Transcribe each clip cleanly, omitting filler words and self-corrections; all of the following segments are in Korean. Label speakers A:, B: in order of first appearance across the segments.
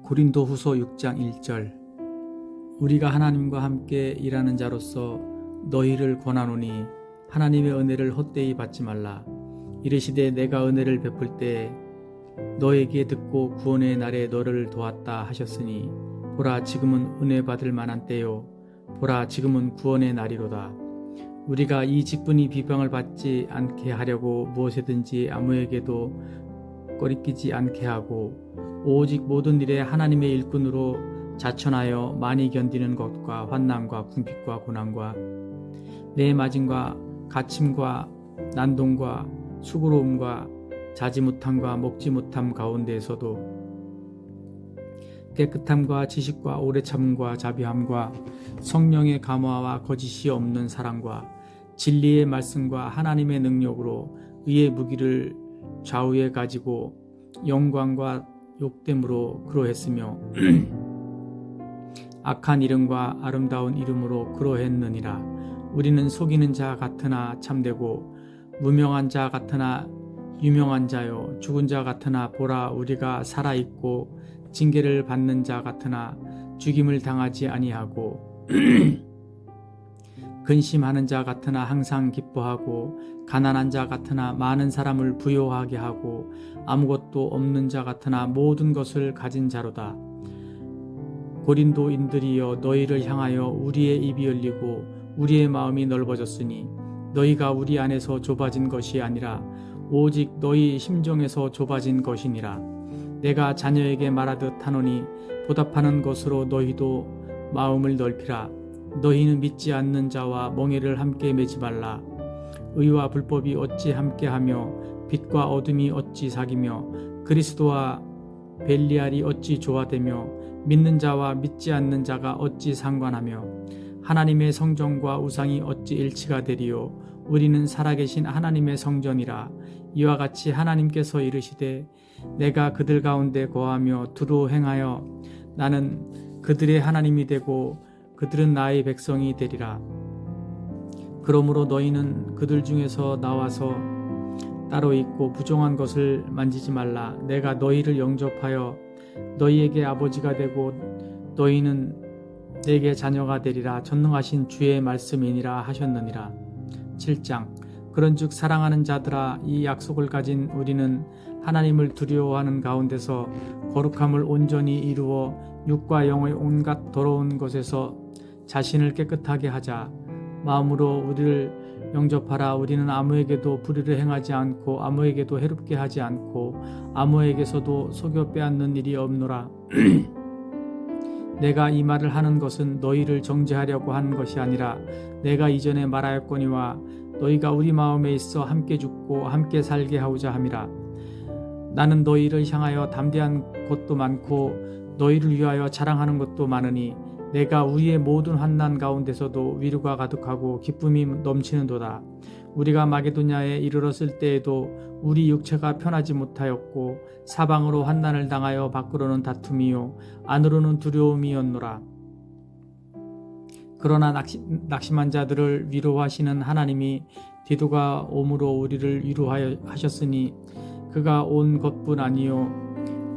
A: 고린도후서 6장 1절. 우리가 하나님과 함께 일하는 자로서 너희를 권하노니 하나님의 은혜를 헛되이 받지 말라. 이르시되 내가 은혜를 베풀 때에 너에게 듣고 구원의 날에 너를 도왔다 하셨으니 보라 지금은 은혜 받을 만한 때요 보라 지금은 구원의 날이로다. 우리가 이 직분이 비방을 받지 않게 하려고 무엇이든지 아무에게도 꺼리끼지 않게 하고 오직 모든 일에 하나님의 일꾼으로 자천하여 많이 견디는 것과 환난과 궁핍과 고난과 매맞음과 갇힘과 난동과 수고로움과 자지 못함과 먹지 못함 가운데에서도 깨끗함과 지식과 오래 참음과 자비함과 성령의 감화와 거짓이 없는 사랑과 진리의 말씀과 하나님의 능력으로 의의 무기를 좌우에 가지고 영광과 욕됨으로 그러했으며 악한 이름과 아름다운 이름으로 그러했느니라. 우리는 속이는 자 같으나 참되고 무명한 자 같으나 유명한 자요 죽은 자 같으나 보라 우리가 살아있고 징계를 받는 자 같으나 죽임을 당하지 아니하고 근심하는 자 같으나 항상 기뻐하고 가난한 자 같으나 많은 사람을 부요하게 하고 아무것도 없는 자 같으나 모든 것을 가진 자로다. 고린도인들이여 너희를 향하여 우리의 입이 열리고 우리의 마음이 넓어졌으니 너희가 우리 안에서 좁아진 것이 아니라 오직 너희 심정에서 좁아진 것이니라. 내가 자녀에게 말하듯 하노니 보답하는 것으로 너희도 마음을 넓히라. 너희는 믿지 않는 자와 멍에를 함께 매지 말라. 의와 불법이 어찌 함께하며 빛과 어둠이 어찌 사귀며 그리스도와 벨리알이 어찌 조화되며 믿는 자와 믿지 않는 자가 어찌 상관하며 하나님의 성전과 우상이 어찌 일치가 되리요. 우리는 살아계신 하나님의 성전이라. 이와 같이 하나님께서 이르시되 내가 그들 가운데 거하며 두루 행하여 나는 그들의 하나님이 되고 그들은 나의 백성이 되리라. 그러므로 너희는 그들 중에서 나와서 따로 있고 부정한 것을 만지지 말라. 내가 너희를 영접하여 너희에게 아버지가 되고 너희는 내게 자녀가 되리라. 전능하신 주의 말씀이니라 하셨느니라. 7장. 그런즉 사랑하는 자들아 이 약속을 가진 우리는 하나님을 두려워하는 가운데서 거룩함을 온전히 이루어 육과 영의 온갖 더러운 것에서 자신을 깨끗하게 하자. 마음으로 우리를 영접하라. 우리는 아무에게도 불의를 행하지 않고 아무에게도 해롭게 하지 않고 아무에게서도 속여 빼앗는 일이 없노라. 내가 이 말을 하는 것은 너희를 정죄하려고 하는 것이 아니라 내가 이전에 말하였거니와 너희가 우리 마음에 있어 함께 죽고 함께 살게 하고자 함이라. 나는 너희를 향하여 담대한 것도 많고 너희를 위하여 자랑하는 것도 많으니 내가 우리의 모든 환난 가운데서도 위로가 가득하고 기쁨이 넘치는도다. 우리가 마게도냐에 이르렀을 때에도 우리 육체가 편하지 못하였고 사방으로 환난을 당하여 밖으로는 다툼이요 안으로는 두려움이었노라. 그러나 낙심한 자들을 위로하시는 하나님이 디도가 옴으로 우리를 위로하여 하셨으니 그가 온 것뿐 아니요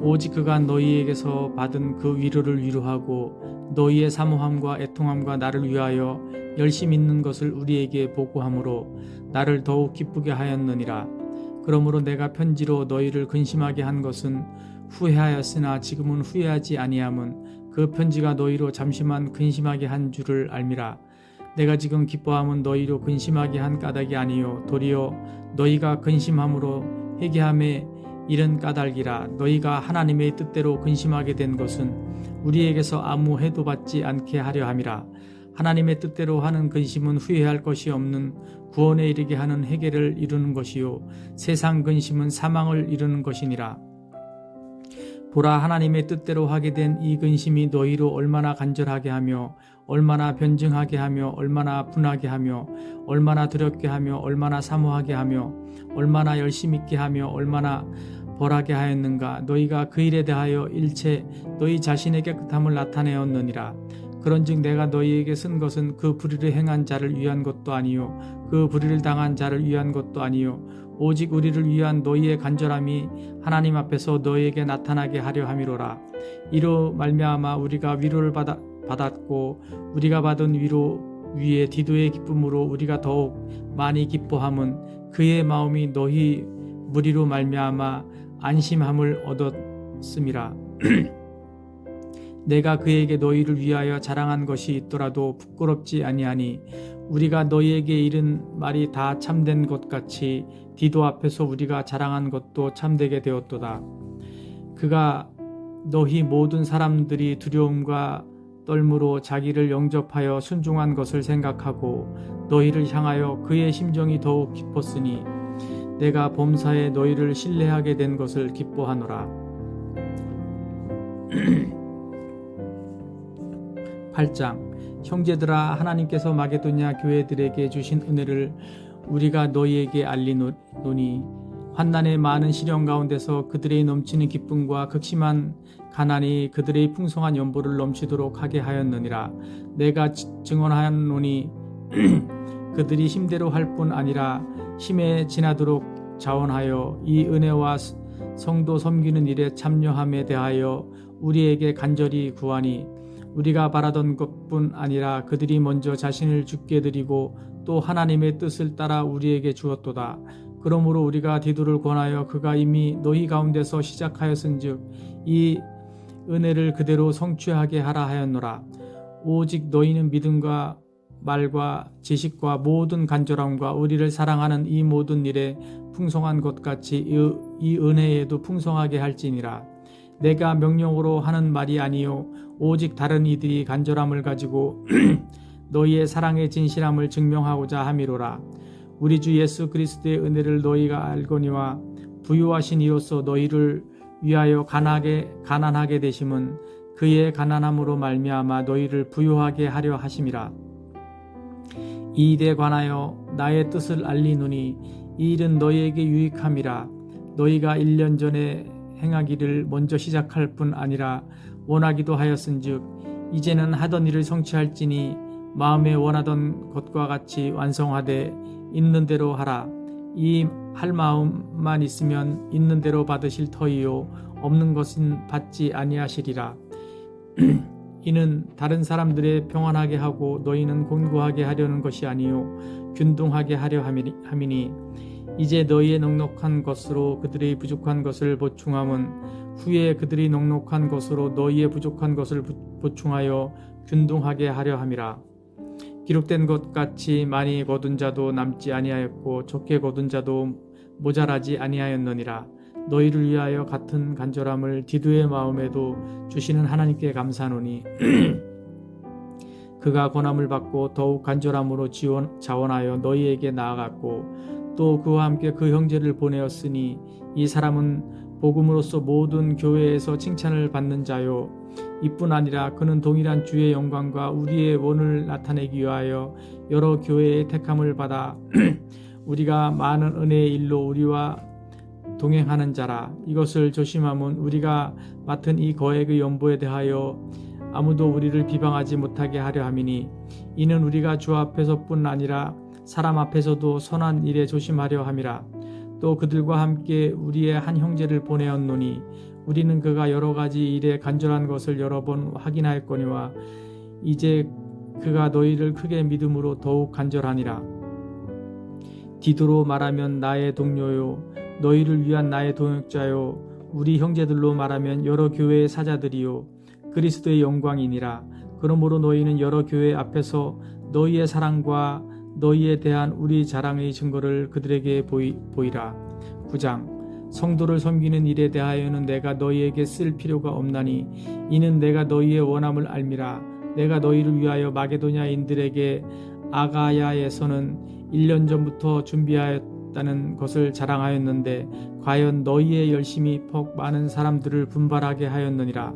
A: 오직 그가 너희에게서 받은 그 위로를 위로하고 너희의 사모함과 애통함과 나를 위하여 열심 있는 것을 우리에게 보고함으로 나를 더욱 기쁘게 하였느니라. 그러므로 내가 편지로 너희를 근심하게 한 것은 후회하였으나 지금은 후회하지 아니함은 그 편지가 너희로 잠시만 근심하게 한 줄을 알미라. 내가 지금 기뻐함은 너희로 근심하게 한 까닭이 아니요 도리어 너희가 근심함으로 회개함에 이런 까닭이라. 너희가 하나님의 뜻대로 근심하게 된 것은 우리에게서 아무 해도 받지 않게 하려 함이라. 하나님의 뜻대로 하는 근심은 후회할 것이 없는 구원에 이르게 하는 회개를 이루는 것이요 세상 근심은 사망을 이루는 것이니라. 보라 하나님의 뜻대로 하게 된 이 근심이 너희로 얼마나 간절하게 하며 얼마나 변증하게 하며 얼마나 분하게 하며 얼마나 두렵게 하며 얼마나 사모하게 하며 얼마나 열심 있게 하며 얼마나 벌하게 하였는가. 너희가 그 일에 대하여 일체 너희 자신의 깨끗함을 나타내었느니라. 그런즉 내가 너희에게 쓴 것은 그 불의를 행한 자를 위한 것도 아니요 그 불의를 당한 자를 위한 것도 아니요 오직 우리를 위한 너희의 간절함이 하나님 앞에서 너희에게 나타나게 하려 함이로라. 이로 말미암아 우리가 위로를 받았고 우리가 받은 위로 위에 디도의 기쁨으로 우리가 더욱 많이 기뻐함은 그의 마음이 너희 무리로 말미암아 안심함을 얻었음이라. 내가 그에게 너희를 위하여 자랑한 것이 있더라도 부끄럽지 아니하니 우리가 너희에게 이른 말이 다 참된 것 같이 디도 앞에서 우리가 자랑한 것도 참되게 되었도다. 그가 너희 모든 사람들이 두려움과 떨므로 자기를 영접하여 순종한 것을 생각하고 너희를 향하여 그의 심정이 더욱 깊었으니 내가 범사에 너희를 신뢰하게 된 것을 기뻐하노라. 8장 형제들아, 하나님께서 마게도냐 교회들에게 주신 은혜를 우리가 너희에게 알리노니 환난의 많은 시련 가운데서 그들의 넘치는 기쁨과 극심한 가난이 그들의 풍성한 연보를 넘치도록 하게 하였느니라. 내가 증언하노니 그들이 힘대로 할 뿐 아니라 힘에 지나도록 자원하여 이 은혜와 성도 섬기는 일에 참여함에 대하여 우리에게 간절히 구하니 우리가 바라던 것뿐 아니라 그들이 먼저 자신을 주께 드리고 또 하나님의 뜻을 따라 우리에게 주었도다. 그러므로 우리가 디도를 권하여 그가 이미 너희 가운데서 시작하였은즉 이 은혜를 그대로 성취하게 하라 하였노라. 오직 너희는 믿음과 말과 지식과 모든 간절함과 우리를 사랑하는 이 모든 일에 풍성한 것 같이 이 은혜에도 풍성하게 할지니라. 내가 명령으로 하는 말이 아니요 오직 다른 이들이 간절함을 가지고 너희의 사랑의 진실함을 증명하고자 함이로라. 우리 주 예수 그리스도의 은혜를 너희가 알거니와 부유하신 이로써 너희를 위하여 가난하게 되심은 그의 가난함으로 말미암아 너희를 부유하게 하려 하심이라. 이 일에 관하여 나의 뜻을 알리노니 이 일은 너희에게 유익함이라. 너희가 1년 전에 행하기를 먼저 시작할 뿐 아니라 원하기도 하였은즉 이제는 하던 일을 성취할지니 마음에 원하던 것과 같이 완성하되 있는 대로 하라. 이 할 마음만 있으면 있는 대로 받으실 터이요 없는 것은 받지 아니하시리라. 이는 다른 사람들의 평안하게 하고 너희는 곤고하게 하려는 것이 아니요 균등하게 하려 함이니 이제 너희의 넉넉한 것으로 그들의 부족한 것을 보충함은 후에 그들이 넉넉한 것으로 너희의 부족한 것을 보충하여 균등하게 하려 함이라. 기록된 것 같이 많이 거둔 자도 남지 아니하였고 적게 거둔 자도 모자라지 아니하였느니라. 너희를 위하여 같은 간절함을 디도의 마음에도 주시는 하나님께 감사하노니 그가 권함을 받고 더욱 간절함으로 자원하여 너희에게 나아갔고 또 그와 함께 그 형제를 보내었으니 이 사람은 복음으로써 모든 교회에서 칭찬을 받는 자요 이뿐 아니라 그는 동일한 주의 영광과 우리의 원을 나타내기 위하여 여러 교회의 택함을 받아 우리가 많은 은혜의 일로 우리와 동행하는 자라. 이것을 조심함은 우리가 맡은 이 거액의 연보에 대하여 아무도 우리를 비방하지 못하게 하려 함이니 이는 우리가 주 앞에서뿐 아니라 사람 앞에서도 선한 일에 조심하려 함이라. 또 그들과 함께 우리의 한 형제를 보내었노니 우리는 그가 여러 가지 일에 간절한 것을 여러 번 확인하였거니와 이제 그가 너희를 크게 믿음으로 더욱 간절하니라. 디도로 말하면 나의 동료요 너희를 위한 나의 동역자요 우리 형제들로 말하면 여러 교회의 사자들이요 그리스도의 영광이니라. 그러므로 너희는 여러 교회 앞에서 너희의 사랑과 너희에 대한 우리 자랑의 증거를 그들에게 보이라. 9장 성도를 섬기는 일에 대하여는 내가 너희에게 쓸 필요가 없나니 이는 내가 너희의 원함을 알미라. 내가 너희를 위하여 마게도냐인들에게 아가야에서는 1년 전부터 준비하였다는 것을 자랑하였는데 과연 너희의 열심이 퍽 많은 사람들을 분발하게 하였느니라.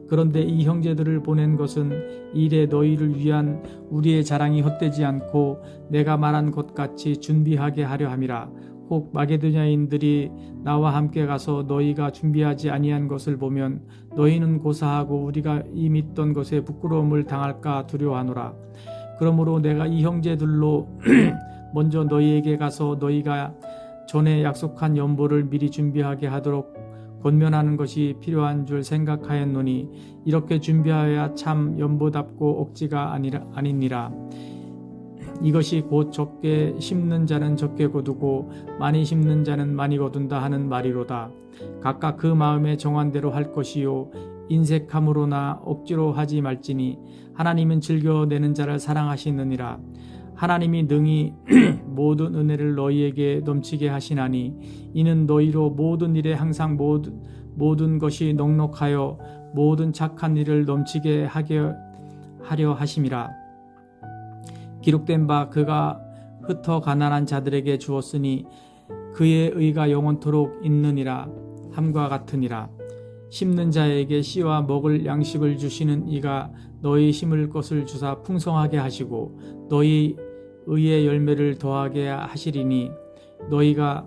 A: 그런데 이 형제들을 보낸 것은 이래 너희를 위한 우리의 자랑이 헛되지 않고 내가 말한 것 같이 준비하게 하려 함이라. 혹 마게도냐인들이 나와 함께 가서 너희가 준비하지 아니한 것을 보면 너희는 고사하고 우리가 이 믿던 것에 부끄러움을 당할까 두려워하노라. 그러므로 내가 이 형제들로 먼저 너희에게 가서 너희가 전에 약속한 연보를 미리 준비하게 하도록 권면하는 것이 필요한 줄 생각하였노니 이렇게 준비하여야 참 연보답고 억지가 아니니라. 이것이 곧 적게 심는 자는 적게 거두고 많이 심는 자는 많이 거둔다 하는 말이로다. 각각 그 마음에 정한 대로 할 것이요 인색함으로나 억지로 하지 말지니 하나님은 즐겨내는 자를 사랑하시느니라. 하나님이 능히 모든 은혜를 너희에게 넘치게 하시나니 이는 너희로 모든 일에 항상 모든 것이 넉넉하여 모든 착한 일을 넘치게 하려 하심이라. 기록된 바 그가 흩어 가난한 자들에게 주었으니 그의 의가 영원토록 있느니라 함과 같으니라. 심는 자에게 씨와 먹을 양식을 주시는 이가 너희 심을 것을 주사 풍성하게 하시고 너희 의의 열매를 더하게 하시리니 너희가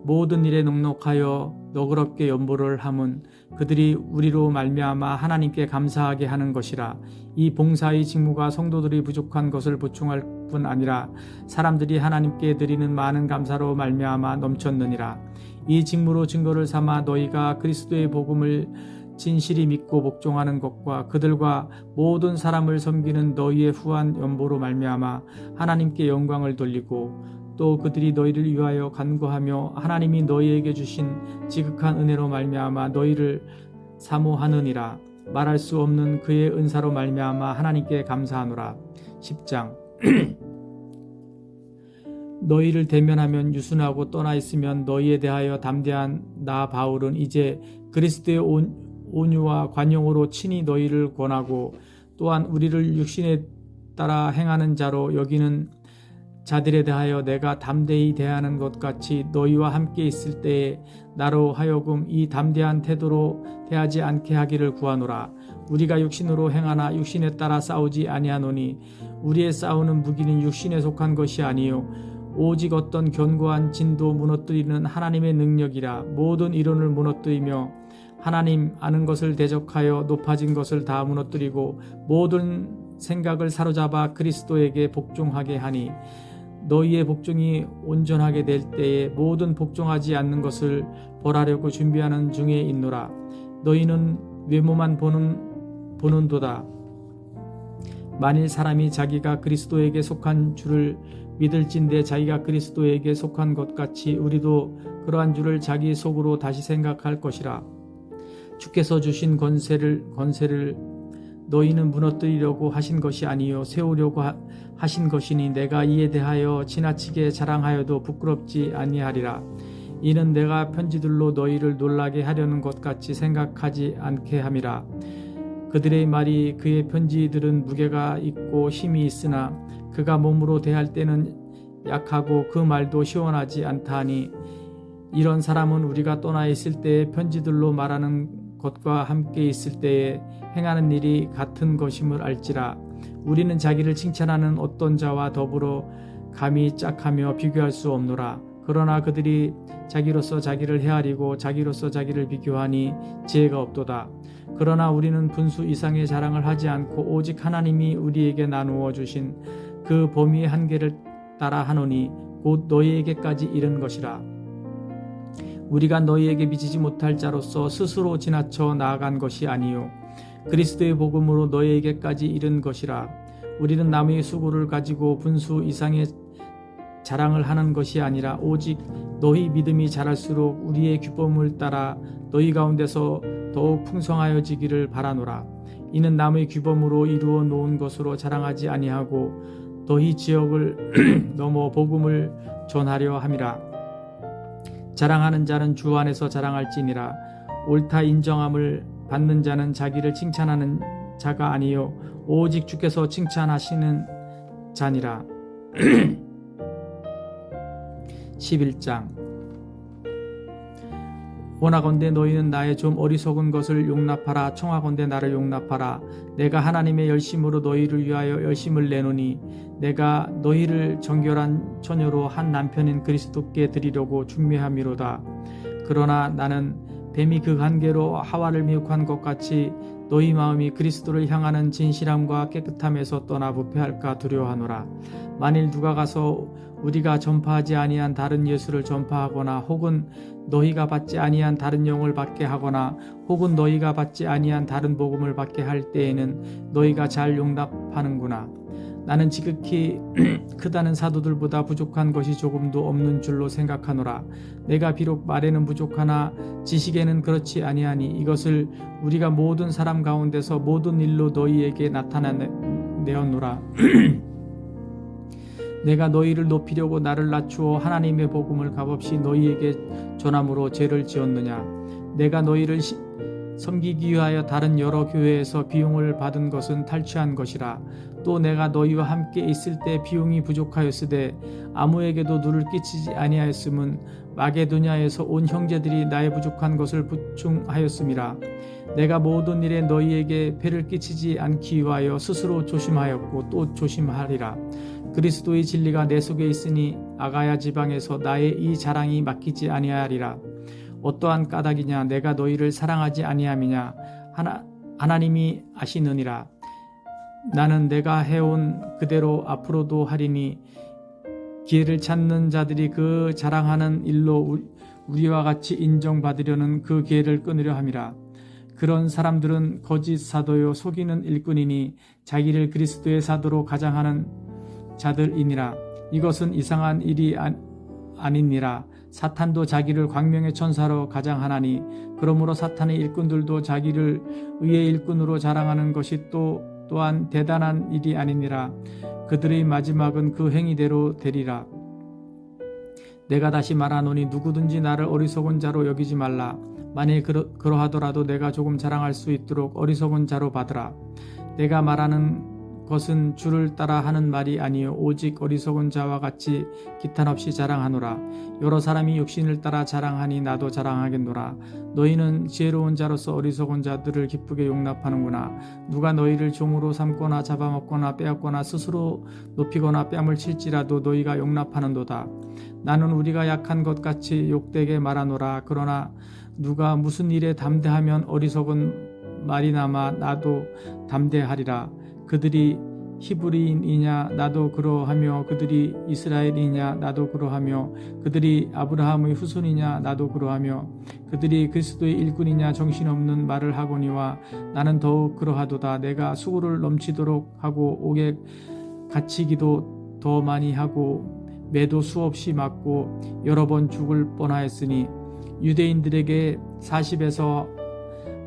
A: 모든 일에 넉넉하여 너그럽게 연보를 함은 그들이 우리로 말미암아 하나님께 감사하게 하는 것이라. 이 봉사의 직무가 성도들이 부족한 것을 보충할 뿐 아니라 사람들이 하나님께 드리는 많은 감사로 말미암아 넘쳤느니라. 이 직무로 증거를 삼아 너희가 그리스도의 복음을 진실히 믿고 복종하는 것과 그들과 모든 사람을 섬기는 너희의 후한 연보로 말미암아 하나님께 영광을 돌리고 또 그들이 너희를 위하여 간구하며 하나님이 너희에게 주신 지극한 은혜로 말미암아 너희를 사모하느니라. 말할 수 없는 그의 은사로 말미암아 하나님께 감사하노라. 10장 너희를 대면하면 유순하고 떠나 있으면 너희에 대하여 담대한 나 바울은 이제 그리스도의 온유와 관용으로 친히 너희를 권하고 또한 우리를 육신에 따라 행하는 자로 여기는 자들에 대하여 내가 담대히 대하는 것 같이 너희와 함께 있을 때에 나로 하여금 이 담대한 태도로 대하지 않게 하기를 구하노라. 우리가 육신으로 행하나 육신에 따라 싸우지 아니하노니 우리의 싸우는 무기는 육신에 속한 것이 아니요 오직 어떤 견고한 진도 무너뜨리는 하나님의 능력이라. 모든 이론을 무너뜨리며 하나님 아는 것을 대적하여 높아진 것을 다 무너뜨리고 모든 생각을 사로잡아 그리스도에게 복종하게 하니 너희의 복종이 온전하게 될 때에 모든 복종하지 않는 것을 벌하려고 준비하는 중에 있노라. 너희는 외모만 보는도다. 만일 사람이 자기가 그리스도에게 속한 줄을 믿을진대 자기가 그리스도에게 속한 것 같이 우리도 그러한 줄을 자기 속으로 다시 생각할 것이라. 주께서 주신 권세를 너희는 무너뜨리려고 하신 것이 아니요 세우려고 하신 것이니 내가 이에 대하여 지나치게 자랑하여도 부끄럽지 아니하리라. 이는 내가 편지들로 너희를 놀라게 하려는 것 같이 생각하지 않게 함이라. 그들의 말이 그의 편지들은 무게가 있고 힘이 있으나 그가 몸으로 대할 때는 약하고 그 말도 시원하지 않다 하니 이런 사람은 우리가 떠나 있을 때에 편지들로 말하는 것과 함께 있을 때에 행하는 일이 같은 것임을 알지라. 우리는 자기를 칭찬하는 어떤 자와 더불어 감히 짝하며 비교할 수 없노라. 그러나 그들이 자기로서 자기를 헤아리고 자기로서 자기를 비교하니 지혜가 없도다. 그러나 우리는 분수 이상의 자랑을 하지 않고 오직 하나님이 우리에게 나누어 주신 그 범위의 한계를 따라 하노니 곧 너희에게까지 이른 것이라. 우리가 너희에게 미치지 못할 자로서 스스로 지나쳐 나아간 것이 아니요 그리스도의 복음으로 너희에게까지 이른 것이라. 우리는 남의 수고를 가지고 분수 이상의 자랑을 하는 것이 아니라 오직 너희 믿음이 자랄수록 우리의 규범을 따라 너희 가운데서 더욱 풍성하여지기를 바라노라. 이는 남의 규범으로 이루어 놓은 것으로 자랑하지 아니하고 너희 지역을 넘어 복음을 전하려 함이라. 자랑하는 자는 주 안에서 자랑할지니라. 옳다 인정함을 받는 자는 자기를 칭찬하는 자가 아니요 오직 주께서 칭찬하시는 자니라. 11장 원하건대 너희는 나의 좀 어리석은 것을 용납하라. 청하건대 나를 용납하라. 내가 하나님의 열심으로 너희를 위하여 열심을 내노니 내가 너희를 정결한 처녀로 한 남편인 그리스도께 드리려고 준비함이로다. 그러나 나는 뱀이 그 관계로 하와를 미혹한 것 같이 너희 마음이 그리스도를 향하는 진실함과 깨끗함에서 떠나 부패할까 두려워하노라. 만일 누가 가서 우리가 전파하지 아니한 다른 예수를 전파하거나 혹은 너희가 받지 아니한 다른 영을 받게 하거나 혹은 너희가 받지 아니한 다른 복음을 받게 할 때에는 너희가 잘 용납하는구나. 나는 지극히 크다는 사도들보다 부족한 것이 조금도 없는 줄로 생각하노라. 내가 비록 말에는 부족하나 지식에는 그렇지 아니하니 이것을 우리가 모든 사람 가운데서 모든 일로 너희에게 나타내었노라. 내가 너희를 높이려고 나를 낮추어 하나님의 복음을 값없이 너희에게 전함으로 죄를 지었느냐. 내가 너희를 섬기기 위하여 다른 여러 교회에서 비용을 받은 것은 탈취한 것이라. 또 내가 너희와 함께 있을 때 비용이 부족하였으되 아무에게도 누를 끼치지 아니하였음은 마게도냐에서 온 형제들이 나의 부족한 것을 보충하였음이라. 내가 모든 일에 너희에게 폐를 끼치지 않기 위하여 스스로 조심하였고 또 조심하리라. 그리스도의 진리가 내 속에 있으니 아가야 지방에서 나의 이 자랑이 맡기지 아니하리라. 어떠한 까닭이냐. 내가 너희를 사랑하지 아니함이냐. 하나님이 아시느니라. 나는 내가 해온 그대로 앞으로도 하리니 기회를 찾는 자들이 그 자랑하는 일로 우리와 같이 인정받으려는 그 기회를 끊으려 함이라. 그런 사람들은 거짓 사도요 속이는 일꾼이니 자기를 그리스도의 사도로 가장하는 자들이니라. 이것은 이상한 일이 아니니라. 사탄도 자기를 광명의 천사로 가장하나니 그러므로 사탄의 일꾼들도 자기를 의의 일꾼으로 자랑하는 것이 또한 대단한 일이 아니니라. 그들의 마지막은 그 행위대로 되리라. 내가 다시 말하노니 누구든지 나를 어리석은 자로 여기지 말라. 만일 그러하더라도 내가 조금 자랑할 수 있도록 어리석은 자로 받으라. 내가 말하는 것은 주를 따라 하는 말이 아니요 오직 어리석은 자와 같이 기탄 없이 자랑하노라. 여러 사람이 육신을 따라 자랑하니 나도 자랑하겠노라. 너희는 지혜로운 자로서 어리석은 자들을 기쁘게 용납하는구나. 누가 너희를 종으로 삼거나 잡아먹거나 빼앗거나 스스로 높이거나 뺨을 칠지라도 너희가 용납하는도다. 나는 우리가 약한 것 같이 욕되게 말하노라. 그러나 누가 무슨 일에 담대하면 어리석은 말이나마 나도 담대하리라. 그들이 히브리인이냐 나도 그러하며 그들이 이스라엘이냐 나도 그러하며 그들이 아브라함의 후손이냐 나도 그러하며 그들이 그리스도의 일꾼이냐 정신없는 말을 하거니와 나는 더욱 그러하도다. 내가 수고를 넘치도록 하고 옥에 갇히기도 더 많이 하고 매도 수없이 맞고 여러 번 죽을 뻔하였으니 유대인들에게 40에서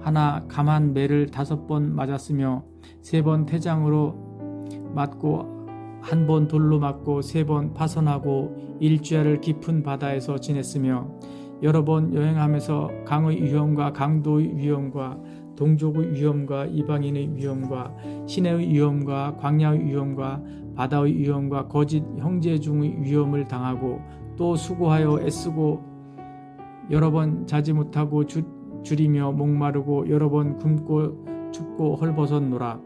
A: 하나 감한 매를 5번 맞았으며 3번 태장으로 맞고 1번 돌로 맞고 3번 파선하고 일주야를 깊은 바다에서 지냈으며 여러 번 여행하면서 강의 위험과 강도의 위험과 동족의 위험과 이방인의 위험과 시내의 위험과 광야의 위험과 바다의 위험과 거짓 형제 중의 위험을 당하고 또 수고하여 애쓰고 여러 번 자지 못하고 줄이며 목마르고 여러 번 굶고 춥고 헐벗었노라.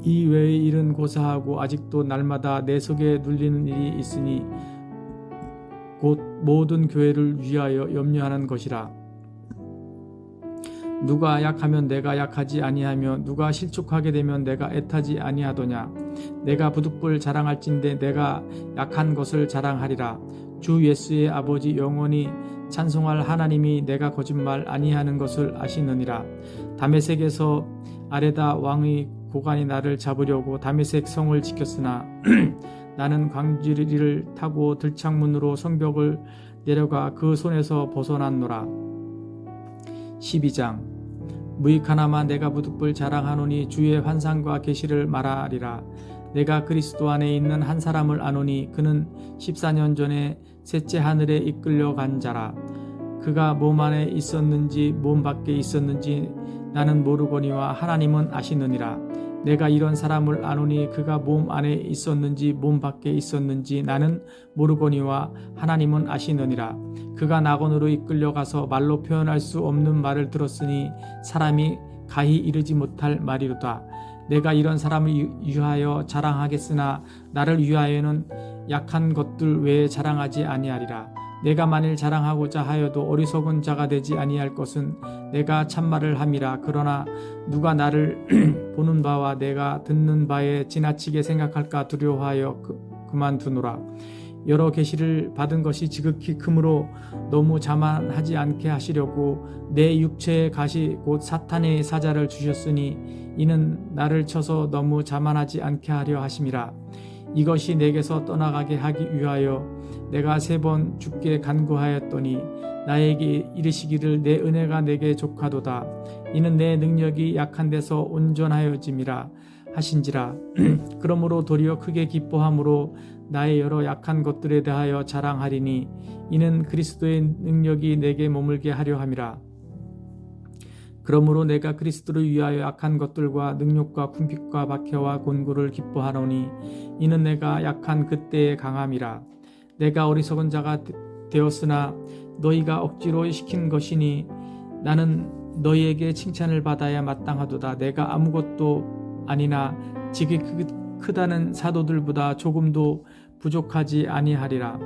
A: 이 외의 일은 고사하고 아직도 날마다 내 속에 눌리는 일이 있으니 곧 모든 교회를 위하여 염려하는 것이라. 누가 약하면 내가 약하지 아니하며 누가 실족하게 되면 내가 애타지 아니하더냐. 내가 부득불 자랑할진대 내가 약한 것을 자랑하리라. 주 예수의 아버지 영원히 찬송할 하나님이 내가 거짓말 아니하는 것을 아시느니라. 다메섹에서 아레다 왕의 고관이 나를 잡으려고 다메섹 성을 지켰으나 나는 광주리를 타고 들창문으로 성벽을 내려가 그 손에서 벗어났노라. 12장 무익하나마 내가 부득불 자랑하노니 주의 환상과 계시를 말하리라. 내가 그리스도 안에 있는 한 사람을 아노니 그는 14년 전에 셋째 하늘에 이끌려간 자라. 그가 몸 안에 있었는지 몸 밖에 있었는지 나는 모르거니와 하나님은 아시느니라. 내가 이런 사람을 아노니 그가 몸 안에 있었는지 몸 밖에 있었는지 나는 모르거니와 하나님은 아시느니라. 그가 낙원으로 이끌려가서 말로 표현할 수 없는 말을 들었으니 사람이 가히 이르지 못할 말이로다. 내가 이런 사람을 위하여 자랑하겠으나 나를 위하여는 약한 것들 외에 자랑하지 아니하리라. 내가 만일 자랑하고자 하여도 어리석은 자가 되지 아니할 것은 내가 참말을 함이라. 그러나 누가 나를 보는 바와 내가 듣는 바에 지나치게 생각할까 두려워하여 그만두노라. 여러 계시를 받은 것이 지극히 크므로 너무 자만하지 않게 하시려고 내 육체의 가시 곧 사탄의 사자를 주셨으니 이는 나를 쳐서 너무 자만하지 않게 하려 하심이라. 이것이 내게서 떠나가게 하기 위하여 내가 3번 주께 간구하였더니 나에게 이르시기를 내 은혜가 내게 족하도다. 이는 내 능력이 약한 데서 온전하여짐이라 하신지라. 그러므로 도리어 크게 기뻐함으로 나의 여러 약한 것들에 대하여 자랑하리니 이는 그리스도의 능력이 내게 머물게 하려 함이라. 그러므로 내가 그리스도를 위하여 약한 것들과 능욕과 궁핍과 박해와 곤고를 기뻐하노니 이는 내가 약한 그때의 강함이라. 내가 어리석은 자가 되었으나 너희가 억지로 시킨 것이니 나는 너희에게 칭찬을 받아야 마땅하도다. 내가 아무것도 아니나 지극히 크다는 사도들보다 조금도 부족하지 아니하리라.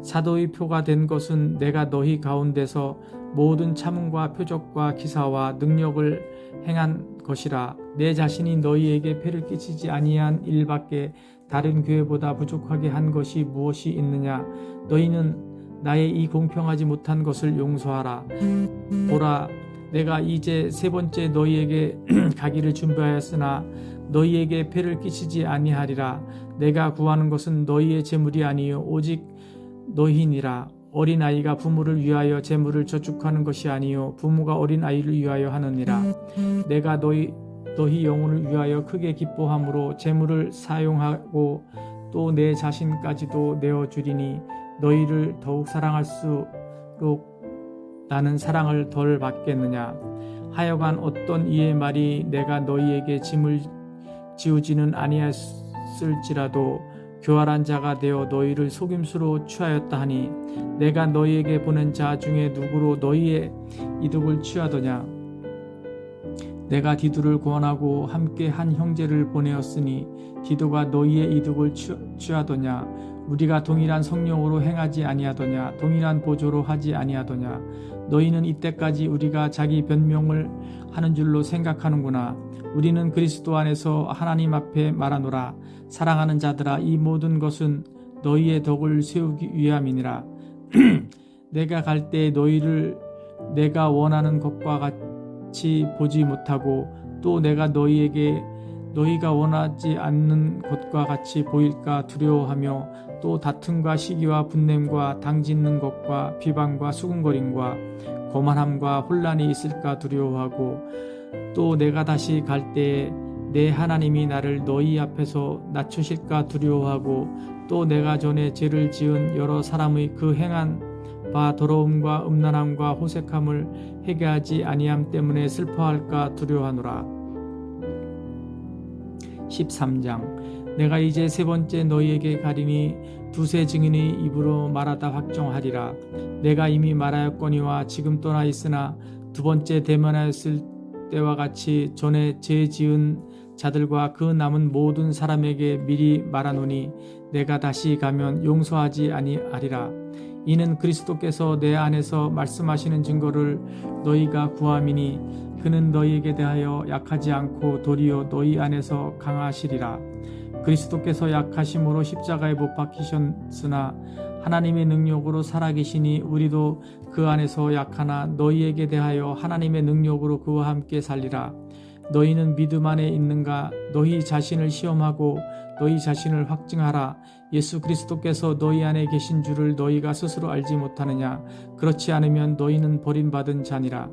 A: 사도의 표가 된 것은 내가 너희 가운데서 모든 참음과 표적과 기사와 능력을 행한 것이라. 내 자신이 너희에게 폐를 끼치지 아니한 일밖에 다른 교회보다 부족하게 한 것이 무엇이 있느냐. 너희는 나의 이 공평하지 못한 것을 용서하라. 보라, 내가 이제 3번째 너희에게 가기를 준비하였으나 너희에게 폐를 끼치지 아니하리라. 내가 구하는 것은 너희의 재물이 아니요 오직 너희니라. 어린아이가 부모를 위하여 재물을 저축하는 것이 아니요 부모가 어린아이를 위하여 하느니라. 내가 너희 영혼을 위하여 크게 기뻐함으로 재물을 사용하고 또 내 자신까지도 내어주리니 너희를 더욱 사랑할수록 나는 사랑을 덜 받겠느냐. 하여간 어떤 이의 말이 내가 너희에게 짐을 지우지는 아니했을지라도 교활한 자가 되어 너희를 속임수로 취하였다 하니 내가 너희에게 보낸 자 중에 누구로 너희의 이득을 취하더냐. 내가 디도를 구원하고 함께 한 형제를 보내었으니 디도가 너희의 이득을 취하더냐. 우리가 동일한 성령으로 행하지 아니하더냐. 동일한 보조로 하지 아니하더냐. 너희는 이때까지 우리가 자기 변명을 하는 줄로 생각하는구나. 우리는 그리스도 안에서 하나님 앞에 말하노라. 사랑하는 자들아, 이 모든 것은 너희의 덕을 세우기 위함이니라. 내가 갈 때 너희를 내가 원하는 것과 같이 보지 못하고 또 내가 너희에게 너희가 원하지 않는 것과 같이 보일까 두려워하며 또 다툼과 시기와 분냄과 당짓는 것과 비방과 수군거림과 거만함과 혼란이 있을까 두려워하고 또 내가 다시 갈 때에 내 하나님이 나를 너희 앞에서 낮추실까 두려워하고 또 내가 전에 죄를 지은 여러 사람의 그 행한 바 더러움과 음란함과 호색함을 회개하지 아니함 때문에 슬퍼할까 두려워하노라. 13장. 내가 이제 3번째 너희에게 가리니 두세 증인의 입으로 말하다 확정하리라. 내가 이미 말하였거니와 지금 떠나 있으나 2번째 대면하였을 때와 같이 전에 죄 지은 자들과 그 남은 모든 사람에게 미리 말하노니 내가 다시 가면 용서하지 아니하리라. 이는 그리스도께서 내 안에서 말씀하시는 증거를 너희가 구함이니 그는 너희에게 대하여 약하지 않고 도리어 너희 안에서 강하시리라. 그리스도께서 약하심으로 십자가에 못 박히셨으나 하나님의 능력으로 살아계시니 우리도 그 안에서 약하나 너희에게 대하여 하나님의 능력으로 그와 함께 살리라. 너희는 믿음 안에 있는가? 너희 자신을 시험하고 너희 자신을 확증하라. 예수 그리스도께서 너희 안에 계신 줄을 너희가 스스로 알지 못하느냐? 그렇지 않으면 너희는 버림받은 자니라.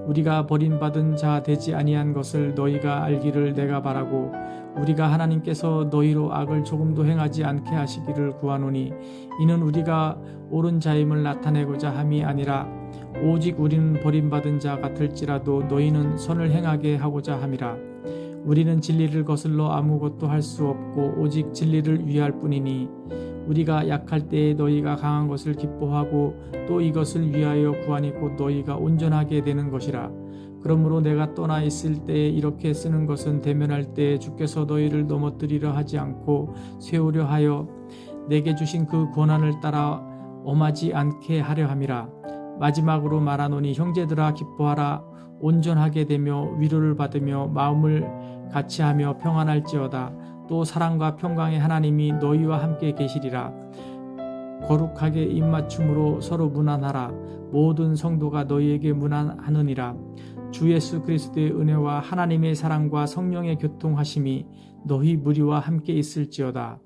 A: 우리가 버림받은 자 되지 아니한 것을 너희가 알기를 내가 바라고 우리가 하나님께서 너희로 악을 조금도 행하지 않게 하시기를 구하노니 이는 우리가 옳은 자임을 나타내고자 함이 아니라 오직 우리는 버림받은 자 같을지라도 너희는 선을 행하게 하고자 함이라. 우리는 진리를 거슬러 아무것도 할 수 없고 오직 진리를 위할 뿐이니 우리가 약할 때에 너희가 강한 것을 기뻐하고 또 이것을 위하여 구하니 곧 너희가 온전하게 되는 것이라. 그러므로 내가 떠나 있을 때에 이렇게 쓰는 것은 대면할 때에 주께서 너희를 넘어뜨리려 하지 않고 세우려 하여 내게 주신 그 권한을 따라 엄하지 않게 하려 함이라. 마지막으로 말하노니 형제들아 기뻐하라. 온전하게 되며 위로를 받으며 마음을 같이하며 평안할지어다. 또 사랑과 평강의 하나님이 너희와 함께 계시리라. 거룩하게 입맞춤으로 서로 문안하라. 모든 성도가 너희에게 문안하느니라. 주 예수 그리스도의 은혜와 하나님의 사랑과 성령의 교통하심이 너희 무리와 함께 있을지어다.